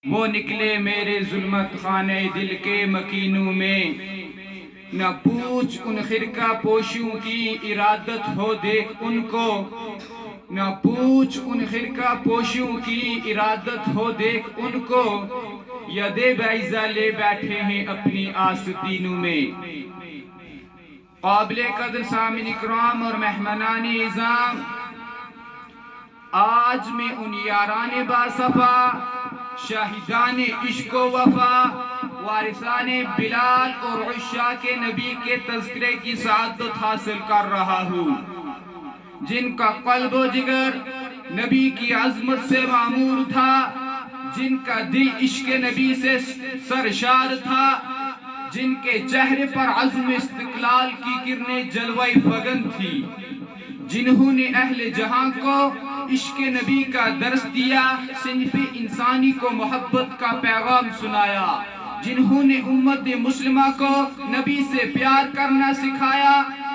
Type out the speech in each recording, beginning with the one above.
وہ نکلے میرے ظلمت خانے دل کے مکینوں میں، نہ پوچھ ان خرقہ پوشوں کی ارادت ہو دیکھ ان کو، نہ پوچھ ان خرقہ پوشوں کی ارادت ہو دیکھ ان کو، یدے بیضہ لے بیٹھے ہیں اپنی آستینوں میں۔ قابل قدر سامعین اکرام اور مہمانان اعظام، آج میں ان یاران باصفا، شاہدان عشق و وفا، وارثان بلال اور عشاق نبی کے تذکرے کی سعادت حاصل کر رہا ہوں، جن کا قلب و جگر نبی کی عظمت سے معمور تھا، جن کا دل عشق نبی سے سرشار تھا، جن کے چہرے پر عزم استقلال کی کرنیں جلوہ فگن تھی، جنہوں نے اہل جہاں کو عشق نبی کا درس دیا، صنف انسانی کو محبت کا پیغام سنایا، جنہوں نے امت مسلمہ کو نبی سے پیار کرنا سکھایا،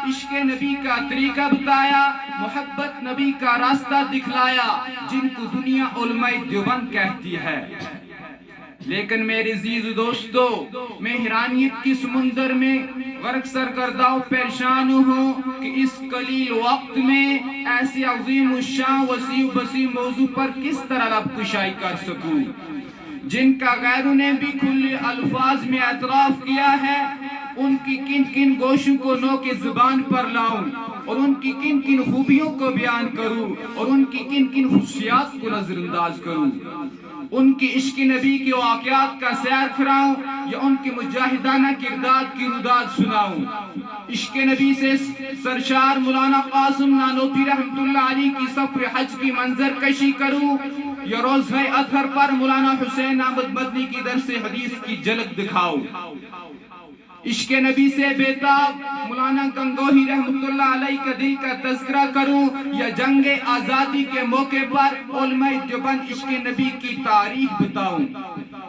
عشق نبی کا طریقہ بتایا، محبت نبی کا راستہ دکھلایا، جن کو دنیا علماء دیوبند کہتی ہے۔ لیکن میرے عزیز دوستو، میں حیرانیت کی سمندر میں غرق سرگردہ و پریشان ہوں کہ اس قلیل وقت میں ایسے عظیم الشان وسیع بسیع موضوع پر کس طرح لب کشائی کر سکوں، جن کا غیروں نے بھی کھلے الفاظ میں اعتراف کیا ہے، ان کی کن کن گوشوں کو نو کے زبان پر لاؤں، اور ان کی کن کن خوبیوں کو بیان کروں، اور ان کی کن کن خصوصیات کو نظر انداز کروں، ان کی عشق نبی کے واقعات کا سیر کراؤں یا ان کے مجاہدانہ کردار کی روداد سناؤں، عشق نبی سے سرشار مولانا قاسم نانوتوی رحمت اللہ علیہ کی سفر حج کی منظر کشی کروں یا روزہ اطہر پر مولانا حسین احمد مدنی کی درس حدیث کی جھلک دکھاؤں، عشق نبی سے بیتاب مولانا گنگوہی رحمت اللہ علیہ کا دل کا تذکرہ کروں یا جنگ آزادی کے موقع پر علماء دیوبند عشق نبی کی تاریخ بتاؤں،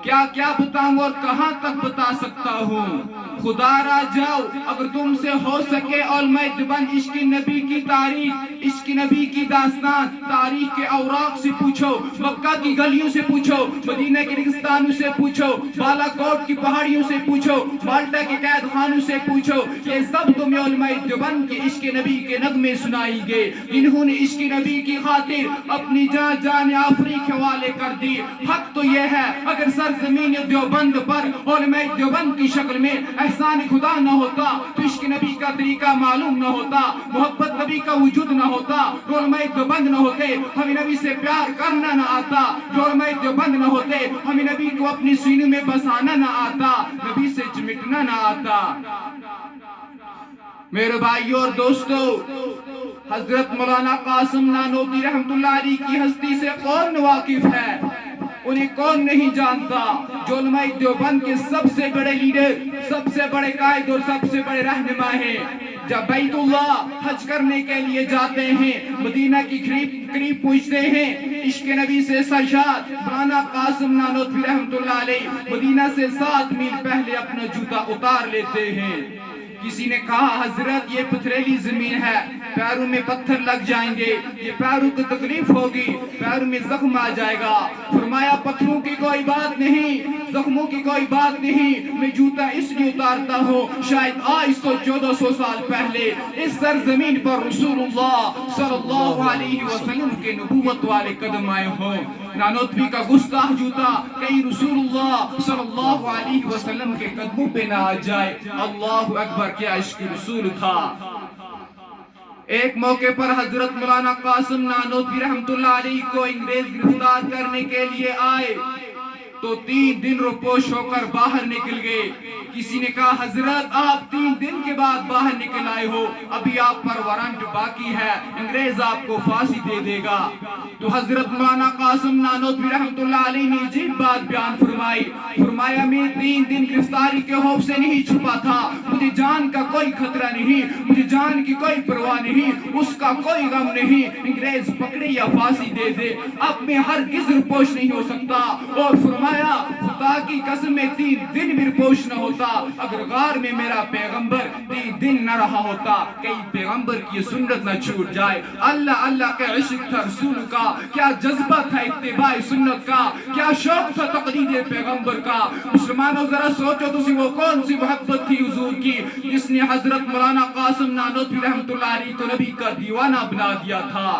کیا کیا بتاؤں اور کہاں تک بتا سکتا ہوں، خدا را جاؤ اگر تم سے ہو سکے علماء دیوبند عشق نبی کی تاریخ، عشق نبی کی داستان، تاریخ کے اوراق سے پوچھو، مکہ کی گلیوں سے پوچھو، مدینہ کے ریگستانوں سے پوچھو، بالا کوٹ کی پہاڑیوں سے پوچھو، مالٹا کے قید خانوں سے پوچھو، یہ سب تمہیں علماء دیوبند کے عشق نبی کے نغمے سنائیں گے، انہوں نے عشق نبی کی خاطر اپنی جان آفری کے حوالے کر دی۔ حق تو یہ ہے اگر سرزمین دیوبند پر علماء دیوبند کی شکل میں احسان خدا نہ ہوتا تو عشق نبی کا طریقہ معلوم نہ ہوتا، محبت نبی کا وجود نہ ہوتا، علماء دیوبند نہ ہوتے، ہمیں نبی سے پیار کرنا نہ آتا، علماء دیوبند نہ ہوتے، ہمیں نبی کو اپنی سینوں میں بسانا نہ آتا، نبی سے چمٹنا نہ آتا۔ میرے بھائیوں اور دوستو، حضرت مولانا قاسم نانوتوی رحمت اللہ علیہ کی ہستی سے کون واقف ہے؟ انہیں کون نہیں جانتا؟ جو علماء دیوبند کے سب سے بڑے لیڈر، سب سے بڑے قائد اور سب سے بڑے رہنما ہیں، جب بیت اللہ حج کرنے کے لیے جاتے ہیں، مدینہ کی قریب پہنچتے ہیں، عشق نبی سے سرشار مولانا قاسم نانوتوی رحمت اللہ علیہ مدینہ سے 7 میل پہلے اپنا جوتا اتار لیتے ہیں۔ کسی نے کہا حضرت یہ پتھریلی زمین ہے، پیروں میں پتھر لگ جائیں گے، یہ پیروں کو تکلیف ہوگی، پیروں میں زخم آ جائے گا۔ فرمایا پتھروں کی کوئی بات نہیں، زخموں کی کوئی بات نہیں، میں جوتا اس لیے اتارتا ہوں شاید آج تو 1400 سال پہلے اس سرزمین پر رسول اللہ صلی اللہ علیہ وسلم کے نبوت والے قدم آئے ہوں۔ نانوتوی کا گستاخ جوتا کہیں رسول اللہ صلی اللہ علیہ وسلم کے قدموں پہ نہ آ جائے۔ اللہ اکبر، کیا عشق رسول تھا۔ ایک موقع پر حضرت مولانا قاسم نانوتوی رحمت اللہ علیہ کو انگریز گرفتار کرنے کے لیے آئے تو 3 دن روپوش ہو کر باہر نکل گئے۔ کسی نے کہا حضرت آپ 3 دن کے بعد باہر نکل آئے ہو، ابھی آپ پر وارنٹ باقی ہے، انگریز آپ کو پھانسی دے دے گا۔ تو حضرت مولانا قاسم نانوتوی رحمت اللہ علیہ نے عجیب بات بیان فرمائی، فرمایا میں 3 دن گرفتاری کے خوف سے نہیں چھپا تھا، مجھے جان کا کوئی خطرہ نہیں، مجھے جان کی کوئی پرواہ نہیں، اس کا کوئی غم نہیں، انگریز پکڑے یا پھانسی دے دے، اب میں ہرگز روپوش نہیں ہو سکتا۔ اور فرمایا خدا خدا کی قسم میں 3 دن بھی پوش نہ ہوتا اگر غار میں میرا پیغمبر 3 دن نہ رہا ہوتا. کئی پیغمبر کی سنت نہ چھوٹ جائے. اللہ کے عشق تھا رسول کا, کیا جذبہ تھا اتباع سنت کا, کیا شوق تھا تقلید پیغمبر کا. مسلمانوں ذرا سوچو تو وہ کون سی محبت تھی حضور کی جس نے حضرت مولانا قاسم نانوتوی رحمۃ اللہ علیہ کو نبی کا دیوانہ بنا دیا تھا.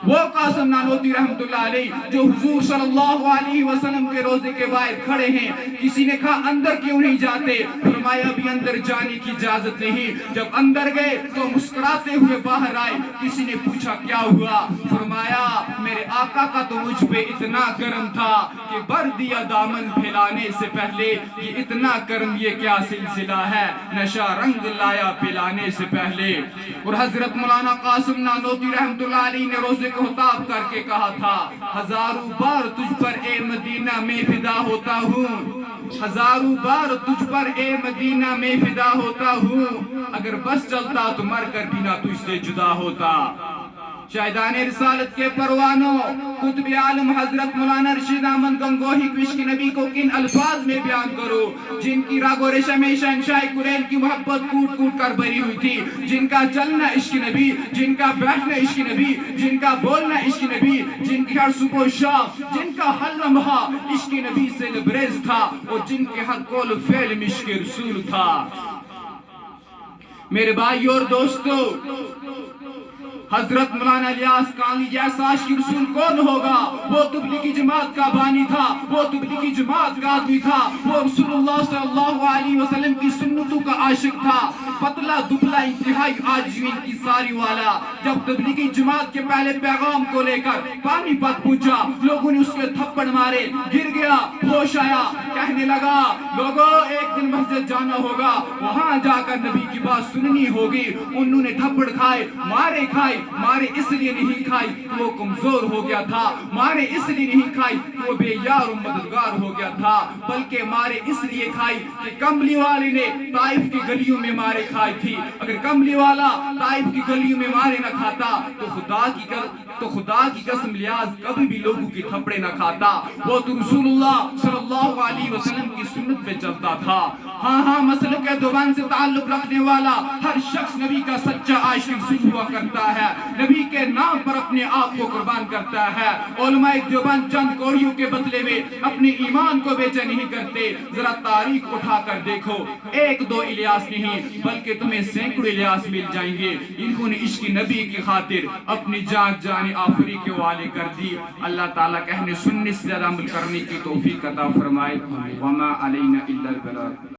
وہ قاسم نانوتوی رحمۃ اللہ علیہ جو حضور صلی اللہ علیہ وسلم کے روضے کے باہر کھڑے ہیں. کسی نے کہا اندر کیوں نہیں جاتے؟ فرمایا ابھی اندر جانے کی اجازت نہیں. جب اندر گئے تو مسکراتے ہوئے باہر آئے. کسی نے پوچھا کیا ہوا؟ فرمایا میرے آقا کا تو مجھ پہ اتنا کرم تھا کہ بر دیا دامن پھیلانے سے پہلے. یہ اتنا کرم یہ کیا سلسلہ ہے, نشہ رنگ لایا پلانے سے پہلے. اور حضرت مولانا قاسم نانوتوی رحمۃ اللہ علیہ نے روزے کو خطاب کر کے کہا تھا, ہزاروں بار تجھ پر اے مدینہ میں فدا ہوتا ہوں, ہزاروں بار تجھ پر اے مدینہ میں فدا ہوتا ہوں, اگر بس چلتا تو مر کر بھی نہ تجھ سے جدا ہوتا. شاہدان رسالت کے پروانوں, قطب عالم حضرت مولانا رشید احمد گنگوہی کو عشق نبی کو کن الفاظ میں بیان کرو جن کی رگ و ریشہ میں شہنشاہ کلیل کی محبت کوٹ کوٹ کر بھری ہوئی تھی, جن کا چلنا عشق نبی, جن کا بیٹھنا عشق نبی, جن کا بولنا عشق نبی, جن کی ہر صبح و شام, جن کا ہر لمحہ عشق نبی سے لبریز تھا, اور جن کے ہر قول و فعل میں عشق رسول تھا. میرے بھائی اور دوستو, حضرت مولانا الیاس کانی جیسا عاشق رسول کون ہوگا؟ وہ تبلیغی جماعت کا بانی تھا, وہ تبلیغی جماعت کا آدمی تھا, وہ رسول اللہ صلی اللہ علیہ وسلم کی سنتوں کا عاشق تھا, پتلا دبلا انتہائی عاجزی کی ساری والا. جب تبلیغی جماعت کے پہلے پیغام کو لے کر پانی پت پہنچا, لوگوں نے اس کے تھپڑ مارے, گر گیا, ہوش آیا, کہنے لگا لوگوں ایک دن مسجد جانا ہوگا, وہاں جا کر نبی کی بات سننی ہوگی. انہوں نے تھپڑ کھائے, مارے اس لیے نہیں کھائی کہ وہ کمزور ہو گیا تھا, مارے اس لیے نہیں کھائی کہ وہ بے یار و مددگار ہو گیا تھا, بلکہ مارے اس لیے کھائی کہ کملی والے نے طائف کی گلیوں میں مارے کھائی تھی. اگر کملی والا طائف کی گلیوں میں مارے نہ کھاتا تو خدا کی قسم لیاز کبھی بھی لوگوں کی تھپڑے نہ کھاتا. وہ تو رسول اللہ صلی اللہ علیہ وسلم کی سنت پہ چلتا تھا. ہاں مسلک دیوبند سے تعلق رکھنے والا ہر شخص نبی کا سچا عاشق رسول ہوا کرتا ہے, نبی کے نام پر اپنے آپ کو قربان کرتا ہے. علماء دیوبند چند کوڑیوں کے بدلے میں اپنے ایمان کو بیچا نہیں کرتے. ذرا تاریخ اٹھا کر دیکھو, 1-2 الیاس نہیں بلکہ تمہیں سینکڑوں الیاس مل جائیں گے. انہوں نے عشق نبی کی خاطر اپنی جان آفری کے والے کر دی. اللہ تعالیٰ کہنے سننے سے زیادہ عمل کرنے کی توفیق عطا فرمائے. وما علینا الا البلاغ.